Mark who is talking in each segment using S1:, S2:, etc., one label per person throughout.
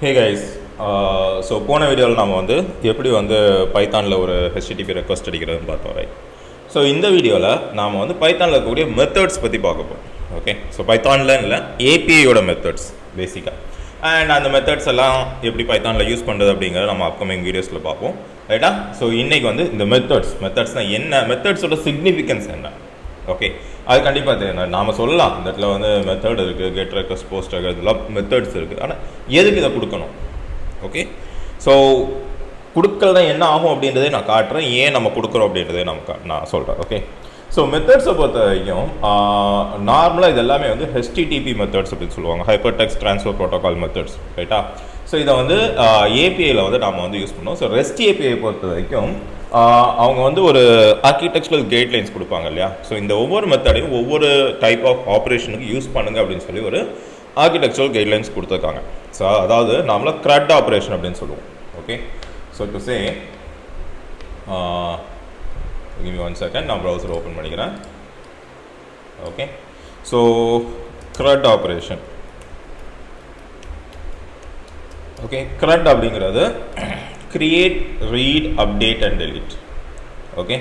S1: Hey guys, so போன வீடியோவில் நம்ம வந்து எப்படி வந்து பைத்தானில் ஒரு HTTP ரெக்வஸ்ட் அடிக்கிறதுன்னு பார்த்தோம், ரைட்? ஸோ இந்த வீடியோவில் நாம் வந்து பைத்தானில் இருக்கக்கூடிய மெத்தட்ஸ் பற்றி பார்க்க போகிறோம். ஓகே, ஸோ பைத்தானில் இல்லை, ஏபிஐயோட மெத்தட்ஸ் பேசிக்காக. அண்ட் அந்த மெத்தட்ஸ் எல்லாம் எப்படி பைத்தானில் யூஸ் பண்ணுறது அப்படிங்கிறத நம்ம அப்கமிங் வீடியோஸில் பார்ப்போம், ரைட்டா? ஸோ இன்றைக்கி வந்து இந்த மெத்தட்ஸ்னால் என்ன, மெத்தட்ஸோட சிக்னிஃபிகன்ஸ் என்ன, ஓகே, அது கண்டிப்பாக தெரியும். நாம் சொல்லலாம் இந்த இடத்துல வந்து மெத்தட் இருக்குது, கெட் ரெக்வஸ்ட், போஸ்ட் ரெக்வஸ்ட், இதெல்லாம் மெத்தட்ஸ் இருக்குது. ஆனால் எதுக்கு இதை கொடுக்கணும்? ஓகே, ஸோ கொடுக்கறது தான் என்ன ஆகும் அப்படின்றதே நான் காட்டுறேன், ஏன் நம்ம கொடுக்குறோம் அப்படின்றதே நான் சொல்கிறேன். ஓகே, ஸோ மெத்தட்ஸை பொறுத்த வரைக்கும் நார்மலாக இது எல்லாமே வந்து HTTP மெத்தட்ஸ் அப்படின்னு சொல்லுவாங்க, hyper text transfer protocol methods, ரைட்டா? ஸோ இதை வந்து ஏபிஐயில் வந்து நாம் வந்து யூஸ் பண்ணோம். ஸோ ரெஸ்ட் ஏபிஐ பொறுத்த வரைக்கும் அவங்க வந்து ஒரு ஆர்கிடெக்சரல் கைட்லைன்ஸ் கொடுப்பாங்க இல்லையா? ஸோ இந்த ஒவ்வொரு மெத்தடையும் ஒவ்வொரு டைப் ஆஃப் ஆப்ரேஷனுக்கு யூஸ் பண்ணுங்க அப்படின்னு சொல்லி ஒரு ஆர்கிடெக்சரல் கைட்லைன்ஸ் கொடுத்துருக்காங்க. ஸோ அதாவது நாமளாக CRUD ஆப்ரேஷன் அப்படின்னு சொல்லுவோம். Okay, so to say give me 1 second, நான் ப்ரௌசர் ஓப்பன் பண்ணிக்கிறேன். Okay, so CRUD operation. Okay, CRUD அப்படிங்கிறது create, read, update and delete. Okay,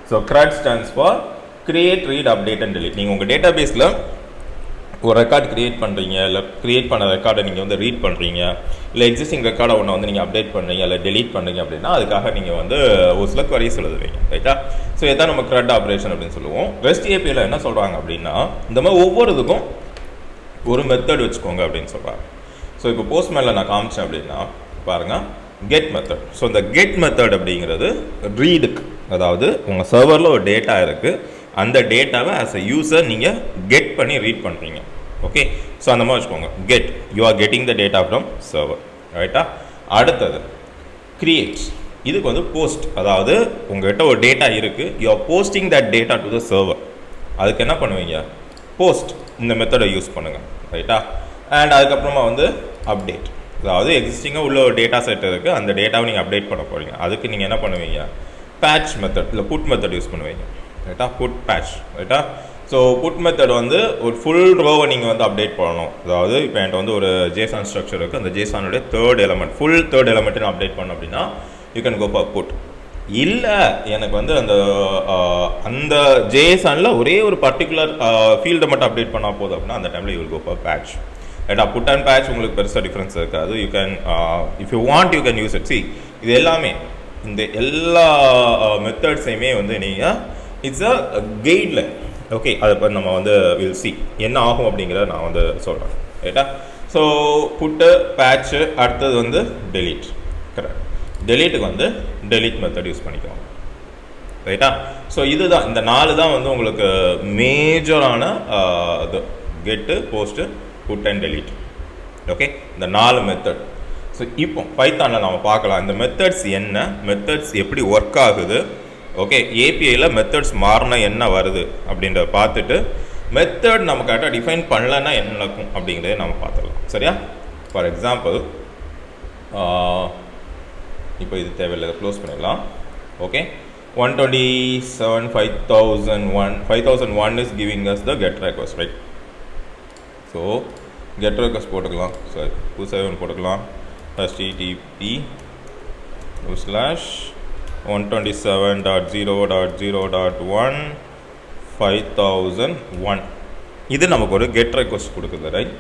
S1: so CRUD stands for create, read, update and delete. நீங்கள் உங்கள் டேட்டாபேஸில் ஒரு record create பண்ணுறீங்க, இல்லை create பண்ண ரெக்கார்டை நீங்கள் வந்து ரீட் பண்ணுறீங்க, இல்லை எக்ஸிஸ்டிங் ரெக்கார்டை ஒன்று வந்து நீங்கள் அப்டேட் பண்ணுறீங்க, இல்லை டெலீட் பண்ணுறீங்க அப்படின்னா அதுக்காக நீங்கள் வந்து ஒரு சில queries எழுதுவீங்க, ரைட்டா? ஸோ இதான் நம்ம CRUD ஆப்ரேஷன் அப்படின்னு சொல்லுவோம். ரெஸ்ட் ஏபிஐயில் என்ன சொல்கிறாங்க அப்படின்னா, இந்த மாதிரி ஒவ்வொரு இதுக்கும் ஒரு மெத்தட் வச்சுக்கோங்க அப்படின்னு சொல்கிறாங்க. ஸோ இப்போ போஸ்ட்மேனில் நான் காமிச்சேன் அப்படின்னா பாருங்கள், கெட் மெத்தட். ஸோ இந்த கெட் மெத்தட் அப்படிங்கிறது ரீடுக்கு, அதாவது உங்கள் சர்வரில் ஒரு டேட்டா இருக்குது, அந்த டேட்டாவை ஆஸ் அ யூஸர் நீங்கள் கெட் பண்ணி ரீட் பண்ணுறீங்க. ஓகே, ஸோ அந்த மாதிரி வச்சுக்கோங்க, get, you are getting the data from server, ரைட்டா? அடுத்தது கிரியேட், இதுக்கு வந்து போஸ்ட், அதாவது உங்கள்கிட்ட ஒரு டேட்டா இருக்குது, you are posting that data to the server. அதுக்கு என்ன பண்ணுவீங்க? போஸ்ட், இந்த மெத்தடை யூஸ் பண்ணுங்கள், ரைட்டா? அண்ட் அதுக்கப்புறமா வந்து அப்டேட், அதாவது எக்ஸிஸ்டிங்காக உள்ள ஒரு டேட்டா செட் இருக்குது, அந்த டேட்டாவை நீங்கள் அப்டேட் பண்ண போகிறீங்க. அதுக்கு நீங்கள் என்ன பண்ணுவீங்க? பேட்ச் மெத்தட் இல்லை புட் மெத்தட் யூஸ் பண்ணுவீங்க, ரைட்டா? புட் பேட்ச், ரைட்டா? ஸோ புட் மெத்தட் வந்து ஒரு ஃபுல் ரோவை நீங்கள் வந்து அப்டேட் பண்ணணும். அதாவது இப்போ என்கிட்ட வந்து ஒரு ஜேசான் ஸ்ட்ரக்சர் இருக்குது, அந்த ஜேசானுடைய third element, full third element நான் அப்டேட் பண்ணணும் அப்படின்னா you can go for put. இல்லை எனக்கு வந்து அந்த ஜேசானில் ஒரே ஒரு பர்டிகுலர் ஃபீல்டை மட்டும் அப்டேட் பண்ணால் போதும் அப்படின்னா அந்த டைமில் you will go for patch, ரைட்டா? புட் அண்ட் பேட்ச் உங்களுக்கு பெருசாக டிஃப்ரென்ஸ் இருக்காது. You can if you want you can use it. See, இது எல்லாமே இந்த எல்லா மெத்தட்ஸையுமே வந்து நீங்கள் இட்ஸ் அ கைட்லைன். ஓகே, அதை இப்போ நம்ம வந்து வில் சி என்ன ஆகும் அப்படிங்கிறத நான் வந்து சொல்கிறேன், ரைட்டா? ஸோ புட்டு, பேட்ச்சு, அடுத்தது வந்து டெலீட். கரெக்ட், டெலீட்டுக்கு வந்து டெலீட் மெத்தட் யூஸ் பண்ணிக்குவாங்க, ரைட்டா? ஸோ இதுதான், இந்த 4 தான் வந்து உங்களுக்கு மேஜரான இது get, post, put and delete. Okay, இந்த 4 மெத்தட். ஸோ இப்போ பைத்தானில் நம்ம பார்க்கலாம் இந்த மெத்தட்ஸ் என்ன, மெத்தட்ஸ் எப்படி ஒர்க் ஆகுது. ஓகே, ஏபிஐயில் மெத்தட்ஸ் மாறினா என்ன வருது அப்படின்றத பார்த்துட்டு மெத்தட் நம்ம கரெக்டாக டிஃபைன் பண்ணலன்னா என்ன நடக்கும் அப்படிங்கிறத நம்ம பார்த்துக்கலாம், சரியா? ஃபார் எக்ஸாம்பிள், இப்போ இது தேவையில்லை, க்ளோஸ் பண்ணிடலாம். Okay, 127.5001 is giving us the get request, right? So get request போட்டுக்கலாம், சாரி புதுசாக ஒன்று போட்டுக்கலாம், HTTP /127.0.0.1 5001. இது நமக்கு ஒரு கெட் ரெக்வஸ்ட் கொடுக்குது, ரைட்?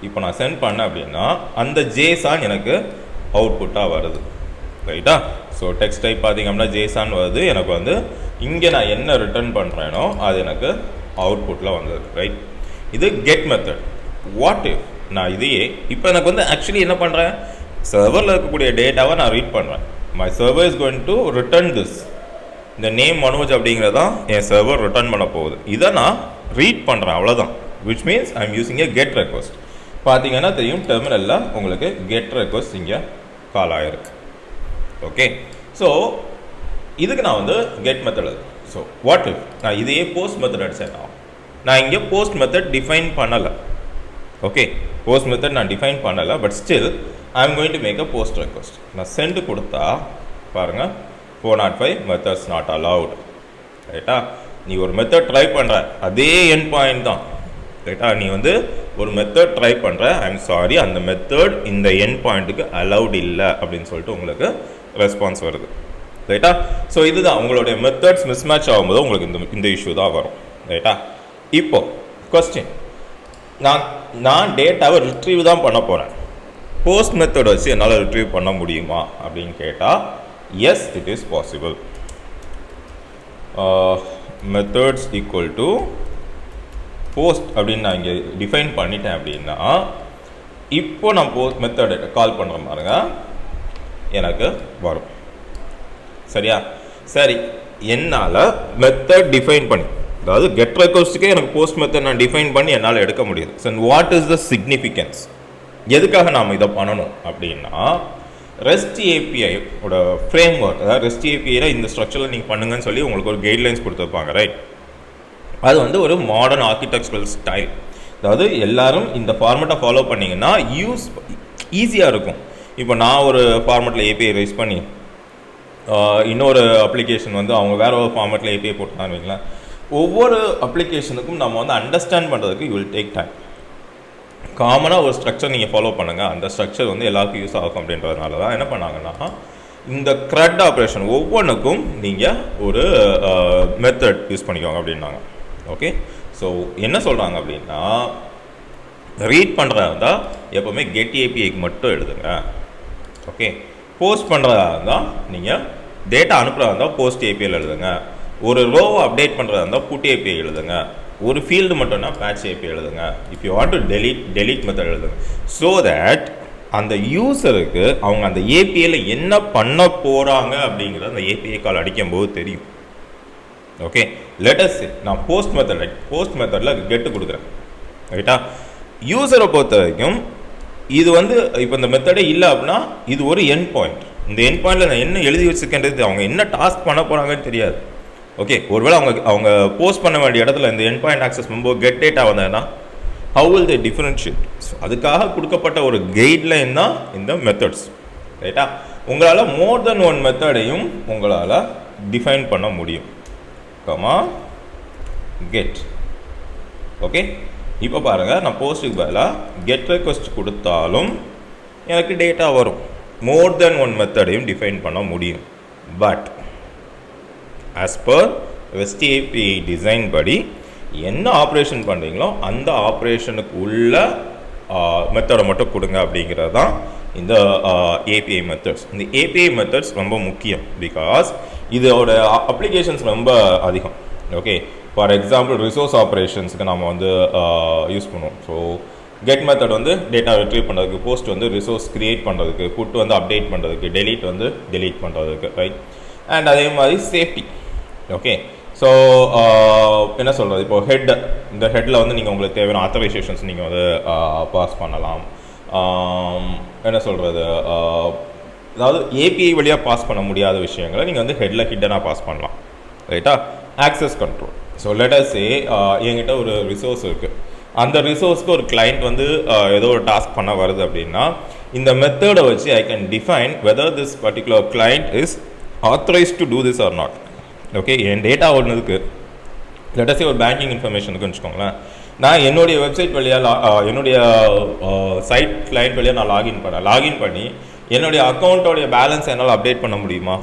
S1: இப்போ நான் சென்ட் பண்ணேன் அப்படின்னா அந்த ஜேசான் எனக்கு அவுட்புட்டாக வருது, ரைட்டா? ஸோ டெக்ஸ்ட் டைப் பார்த்திங்க அப்படின்னா ஜேசான் வருது, எனக்கு வந்து இங்கே நான் என்ன ரிட்டர்ன் பண்ணுறேனோ அது எனக்கு அவுட்புட்டில் வந்தது, ரைட்? இது கெட் மெத்தட். வாட் இஃப் நான் இதையே இப்போ எனக்கு வந்து ஆக்சுவலி என்ன பண்ணுறேன், சர்வரில் இருக்கக்கூடிய டேட்டாவை நான் ரீட் பண்ணுறேன். My server is going to return this, இந்த நேம் மனோஜ் அப்படிங்கிறதான் என் சர்வர் ரிட்டர்ன் பண்ண போகுது. இதை நான் ரீட் பண்ணுறேன், அவ்வளோதான். Which means I am using a get request. பார்த்தீங்கன்னா தெரியும், டெர்மினலில் உங்களுக்கு கெட் ரெக்வஸ்ட் இங்கே கால் ஆகிருக்கு. ஓகே, ஸோ இதுக்கு நான் வந்து get method. So what if நான் இதையே போஸ்ட் மெத்தட் அடிச்சேன், நான் இங்கே போஸ்ட் மெத்தட் டிஃபைன் பண்ணலை. ஓகே, போஸ்ட் மெத்தட் நான் டிஃபைன் பண்ணலை, but still I am going to make a post request. நான் சென்ட் கொடுத்தா பாருங்கள், 405 மெத்தட்ஸ் நாட் அலவுட், ரைட்டா? நீ ஒரு மெத்தட் ட்ரை பண்ணுற, அதே எண்ட் பாயிண்ட் தான், ரைட்டா? நீ வந்து ஒரு மெத்தட் ட்ரை பண்ணுற, ஐம் சாரி, அந்த மெத்தட் இந்த எண்ட் பாயிண்ட்டுக்கு அலவுட் இல்லை அப்படின்னு சொல்லிட்டு உங்களுக்கு ரெஸ்பான்ஸ் வருது. ரைட்டா? ஸோ இதுதான் உங்களுடைய மெத்தட்ஸ் மிஸ்மேட்ச் ஆகும்போது உங்களுக்கு இந்த இஷ்யூ தான் வரும். ரைட்டா? இப்போ கொஸ்டின், நான் டேட்டாவை ரிட்ரீவ் தான் பண்ண போகிறேன், போஸ்ட் மெத்தட் வச்சு என்னால் ரிட்ரீவ் பண்ண முடியுமா அப்படின்னு கேட்டால் yes, it is possible. Methods equal to post அப்படின்னு நான் இங்கே டிஃபைன் பண்ணிட்டேன் அப்படின்னா, இப்போ நான் போஸ்ட் மெத்தட் கால் பண்ணுற பாருங்க எனக்கு வரும். சரியா? சரி, என்னால் மெத்தட் டிஃபைன் பண்ணி, அதாவது கெட் ரெக்வஸ்ட்டுக்கே எனக்கு போஸ்ட் மெத்தட் நான் டிஃபைன் பண்ணி என்னால் எடுக்க முடியுது. So what is the significance? எதுக்காக நாம் இதை பண்ணணும் அப்படின்னா, ரெஸ்ட் ஏபிஐயோட ஃப்ரேம் ஒர்க், அதாவது ரெஸ்ட் ஏபிஐயில் இந்த ஸ்ட்ரக்சரில் நீங்கள் பண்ணுங்கன்னு சொல்லி உங்களுக்கு ஒரு கைட்லைன்ஸ் கொடுத்துருப்பாங்க. ரைட்? அது வந்து ஒரு மாடர்ன் ஆர்கிடெக்சரல் ஸ்டைல். அதாவது எல்லாரும் இந்த ஃபார்மெட்டை ஃபாலோ பண்ணிங்கன்னா ஈஸியாக இருக்கும். இப்போ நான் ஒரு ஃபார்மெட்டில் ஏபிஐ ரைஸ் பண்ணி இன்னொரு அப்ளிகேஷன் வந்து அவங்க வேறு ஒரு ஃபார்மெட்டில் ஏபிஐ போட்டான்னு வைங்களேன், ஒவ்வொரு அப்ளிகேஷனுக்கும் நம்ம வந்து அண்டர்ஸ்டாண்ட் பண்ணுறதுக்கு யூ வில் டேக் டைம். காமனாக ஒரு ஸ்ட்ரக்சர் நீங்கள் ஃபாலோ பண்ணுங்கள், அந்த ஸ்ட்ரக்சர் வந்து எல்லாருக்கும் யூஸ் ஆகும் அப்படின்றதுனால தான் என்ன பண்ணாங்கன்னா, இந்த க்ரட் ஆப்ரேஷன் ஒவ்வொன்றுக்கும் நீங்கள் ஒரு மெத்தட் யூஸ் பண்ணிக்கோங்க அப்படின்னாங்க. ஓகே, ஸோ என்ன சொல்கிறாங்க அப்படின்னா, ரீட் பண்ணுறதா இருந்தால் எப்போவுமே கெட் ஏபிஐக்கு மட்டும் எழுதுங்க. ஓகே, போஸ்ட் பண்ணுறதா இருந்தால் நீங்கள் டேட்டா அனுப்புகிறதா இருந்தால் போஸ்ட் ஏபிஐயில் எழுதுங்க. ஒரு ரோவை அப்டேட் பண்ணுறதா இருந்தால் புட் ஏபிஐ எழுதுங்க. ஒரு ஃபீல்டு மட்டும்னா பேட்ச் ஏபிஐ எழுதுங்க. If you want to delete method எழுதுங்க. ஸோ தட் அந்த யூஸருக்கு அவங்க அந்த ஏபிஐயில் என்ன பண்ண போகிறாங்க அப்படிங்கிறது அந்த ஏபிஐ கால் அடிக்கும்போது தெரியும். ஓகே, லெட்டஸ் நான் போஸ்ட் மெத்தடில் கெட்டு கொடுக்குறேன். ரைட்டா? யூஸரை பொறுத்த வரைக்கும் இது வந்து இப்போ இந்த மெத்தடே இல்லை அப்படின்னா இது ஒரு எண்ட் பாயிண்ட். இந்த எண்ட் பாயிண்டில் நான் என்ன எழுதி வச்சுருக்கேன்றது அவங்க என்ன டாஸ்க் பண்ண போகிறாங்கன்னு தெரியாது. ஓகே, ஒருவேளை அவங்க போஸ்ட் பண்ண வேண்டிய இடத்துல இந்த எண்ட் பாயிண்ட் ஆக்சஸ் பண்ணும்போது கெட் டேட்டா வந்ததுன்னா how will they differentiate? So அதுக்காக கொடுக்கப்பட்ட ஒரு கைட்லைன் தான் இந்த மெத்தட்ஸ். ரைட்டா? உங்களால் மோர் தென் ஒன் மெத்தடையும் உங்களால் டிஃபைன் பண்ண முடியும். Comma get. ஓகே, இப்போ பாருங்கள், நான் போஸ்ட்டுக்கு பதிலாக கெட் ரெக்வஸ்ட் கொடுத்தாலும் எனக்கு டேட்டா வரும். மோர் தென் ஒன் மெத்தடையும் டிஃபைன் பண்ண முடியும். But as per rest API design படி என்ன ஆப்ரேஷன் பண்ணுறீங்களோ அந்த ஆப்ரேஷனுக்கு உள்ள மெத்தடை மட்டும் கொடுங்க அப்படிங்கிறது தான் இந்த ஏபிஐ மெத்தட்ஸ். இந்த ஏபிஐ மெத்தட்ஸ் ரொம்ப முக்கியம். பிகாஸ் இதோட அப்ளிகேஷன்ஸ் ரொம்ப அதிகம். ஓகே, ஃபார் எக்ஸாம்பிள் ரிசோர்ஸ் ஆப்ரேஷன்ஸுக்கு நம்ம வந்து யூஸ் பண்ணுவோம். ஸோ கெட் மெத்தட் வந்து டேட்டா ரிட்ரீவ் பண்ணுறதுக்கு, போஸ்ட் வந்து ரிசோர்ஸ் க்ரியேட் பண்ணுறதுக்கு, புட் வந்து அப்டேட் பண்ணுறதுக்கு, டெலீட் வந்து டெலீட் பண்ணுறதுக்கு. ரைட்? அண்ட் அதே மாதிரி சேஃப்டி. ஓகே, ஸோ என்ன சொல்கிறது, இப்போ இந்த ஹெட்டில் வந்து நீங்கள் உங்களுக்கு தேவையான ஆத்தரைசேஷன்ஸ் நீங்கள் வந்து பாஸ் பண்ணலாம். என்ன சொல்கிறது, அதாவது ஏபிஐ வழியாக பாஸ் பண்ண முடியாத விஷயங்களை நீங்கள் வந்து ஹிட்டனாக பாஸ் பண்ணலாம். ரைட்டா? Access control. So let us சே என்கிட்ட ஒரு ரிசோர்ஸ் இருக்குது, அந்த ரிசோர்ஸ்க்கு ஒரு கிளைண்ட் வந்து ஏதோ ஒரு டாஸ்க் பண்ண வருது அப்படின்னா இந்த மெத்தடை வச்சு I can define whether this particular client is authorised to do this or not. Okay, என் டேட்டா ஒன்றுக்கு லெட் அஸ் சே ஒரு பேங்கிங் இன்ஃபர்மேஷனுக்கு வச்சுக்கோங்களேன், நான் என்னுடைய வெப்சைட் வழியாக என்னுடைய சைட் கிளைண்ட் வழியாக நான் லாகின் பண்ணி என்னுடைய அக்கௌண்ட்டோடைய பேலன்ஸ் என்னால் அப்டேட் பண்ண முடியுமா?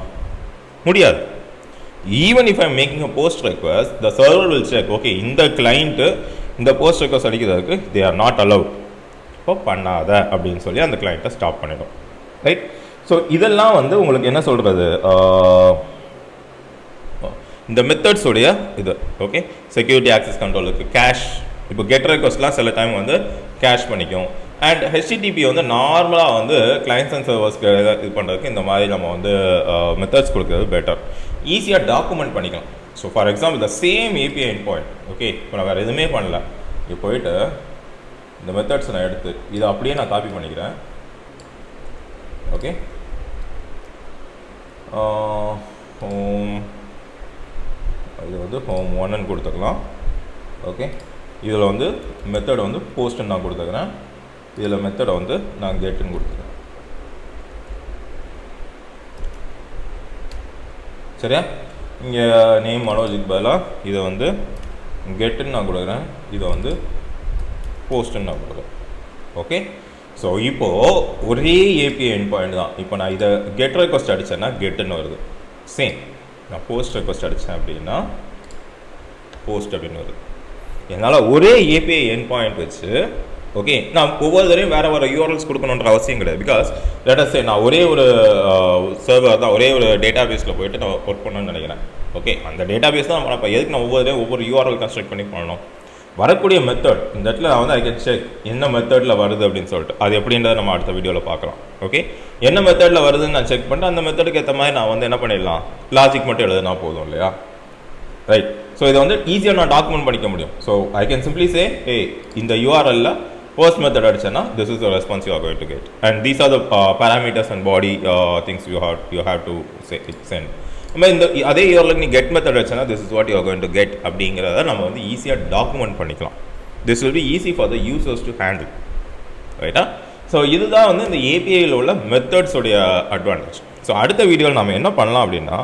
S1: முடியாது. Even if I am making a post request, the server will check, okay இந்த கிளைண்ட்டு இந்த போஸ்ட் ரெக்வஸ்ட் அடிக்கிறதுக்கு தே ஆர் நாட் அலவுட், இப்போ பண்ணாத அப்படின்னு சொல்லி அந்த கிளைண்ட்டை ஸ்டாப் பண்ணிடும். ரைட்? ஸோ இதெல்லாம் வந்து உங்களுக்கு என்ன சொல்கிறது, இந்த மெத்தட்ஸோடைய இது. ஓகே, செக்யூரிட்டி ஆக்சஸ் கண்ட்ரோலுக்கு கேஷ், இப்போ கெட் ரெக்வஸ்ட்லாம் சில டைம் வந்து கேஷ் பண்ணிக்கும். அண்ட் ஹெச்டிடிபி வந்து நார்மலாக வந்து கிளைண்ட்ஸ் அண்ட் சர்வர்ஸ்க்கு இது பண்ணுறதுக்கு இந்த மாதிரி நம்ம வந்து மெத்தட்ஸ் கொடுக்குறது பெட்டர். ஈஸியாக டாக்குமெண்ட் பண்ணிக்கலாம். So for example the same API end point. Okay, இப்போ நான் வேறு எதுவுமே பண்ணல, இப்போ போயிட்டு இந்த மெத்தட்ஸ் நான் எடுத்து இதை அப்படியே நான் காப்பி பண்ணிக்கிறேன். ஓகே, ஹோம் இது வந்து ஹோம் 1ன்னு கொடுத்துக்கலாம். ஓகே, இதில் வந்து மெத்தடை வந்து போஸ்ட்டுன்னு நான் கொடுத்துக்கிறேன், இதில் மெத்தடை வந்து நான் கெட்டுன்னு கொடுத்துக்கிறேன். சரியா? இங்கே நேம் மனோஜுக்கு பதிலாக இதை வந்து கெட்டுன்னு நான் கொடுக்குறேன், இதை வந்து போஸ்ட்னு நான் கொடுக்குறேன். ஓகே, ஸோ இப்போது ஒரே ஏபிஐ எண்ட் பாயிண்ட் தான். இப்போ நான் இதை கெட் ரெக்வஸ்ட் அடித்தேன்னா கெட்டுன்னு வருது. சேம் நான் போஸ்ட் ரெக்வஸ்ட் அடித்தேன் அப்படின்னா போஸ்ட் அப்படின்னு வருது. என்னால் ஒரே ஏபிஐ எண்ட் பாயிண்ட் வச்சு ஓகே நான் ஒவ்வொரு தரையும் வேறு வேறு யூஆர்எல்ஸ் கொடுக்கணுன்ற அவசியம் கிடையாது. பிகாஸ் லெட் சே நான் ஒரே ஒரு சர்வர் தான், ஒரே ஒரு டேட்டா பேஸில் போய்ட்டு நான் ஒர்க் பண்ணணும்னு நினைக்கிறேன். ஓகே, அந்த டேட்டா பேஸ் தான் இப்போ எதுக்கு நான் ஒவ்வொரு யூஆர்எல் கன்ஸ்ட்ரக்ட் பண்ணி பண்ணணும். வரக்கூடிய மெத்தட் இந்த இடத்துல நான் வந்து ஐ கேன் செக் என்ன மெத்தடில் வருது அப்படின்னு சொல்லிட்டு அது எப்படின்றத நம்ம அடுத்த வீடியோவில் பார்க்கலாம். ஓகே, என்ன மெத்தடில் வருதுன்னு நான் செக் பண்ணிட்டு அந்த மெத்தடுக்கு ஏற்ற மாதிரி நான் வந்து என்ன பண்ணிடலாம், லாஜிக் மட்டும் எழுதுனா போதும் இல்லையா, ரைட். ஸோ இதை வந்து ஈஸியாக நான் டாக்குமெண்ட் பண்ணிக்க முடியும். So I can simply say இந்த யூஆர்எல்ல போஸ்ட் மெத்தட் அடிச்சேன்னா this is the response you are going to get and these are the parameters and body things you have to send. நம்ம இந்த அதே யூஆர்எல் நீ கெட் மெத்தட் அடிச்சேன்னா this is what you are going to get அப்படிங்கிறத நம்ம வந்து ஈஸியாக document பண்ணிக்கலாம். This will be easy for the users to handle, ரைட்டா. ஸோ இதுதான் வந்து இந்த ஏபிஐயில் உள்ள மெத்தட்ஸோடைய அட்வான்டேஜ். ஸோ அடுத்த வீடியோவில் நம்ம என்ன பண்ணலாம் அப்படின்னா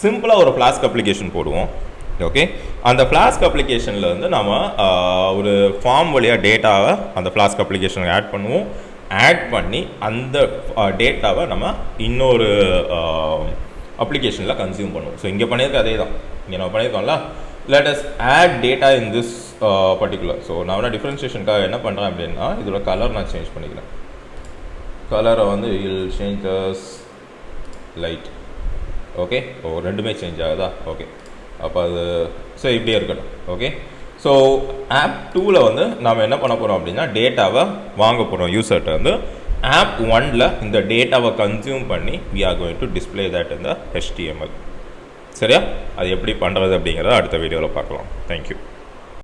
S1: சிம்பிளாக ஒரு ஃப்ளாஸ்க் அப்ளிகேஷன் போடுவோம். ஓகே, அந்த ஃப்ளாஸ்க் அப்ளிகேஷனில் வந்து நம்ம ஒரு ஃபார்ம் வழியாக டேட்டாவை அந்த ஃப்ளாஸ்க் அப்ளிகேஷனுக்கு ஆட் பண்ணுவோம். ஆட் பண்ணி அந்த டேட்டாவை நம்ம இன்னொரு அப்ளிகேஷனில் கன்சியூம் பண்ணுவோம். ஸோ இங்கே பண்ணியிருக்க அதே தான் இங்கே நம்ம பண்ணியிருக்கோம்ல. Let us add data in this particular. So நான் வந்து டிஃப்ரென்ஷியேஷனுக்காக என்ன பண்ணுறேன் அப்படின்னா இதோட கலர் நான் சேஞ்ச் பண்ணிக்கிறேன். கலரை வந்து இல் சேஞ்ச் லைட். ஓகே, ரெண்டுமே சேஞ்ச் ஆகுதா? ஓகே, அப்போ அது ஸோ இப்படியே இருக்கட்டும். ஓகே, ஸோ ஆப் 2ல் வந்து நாம் என்ன பண்ண போகிறோம் அப்படின்னா டேட்டாவை வாங்க போகிறோம் யூசர்கிட்ட வந்து. ஆப் 1ல் இந்த டேட்டாவை கன்சியூம் பண்ணி we are going to display that in the HTML. சரியா, அது எப்படி பண்ணுறது அப்படிங்கிறத அடுத்த வீடியோவில் பார்க்கலாம். தேங்க்யூ.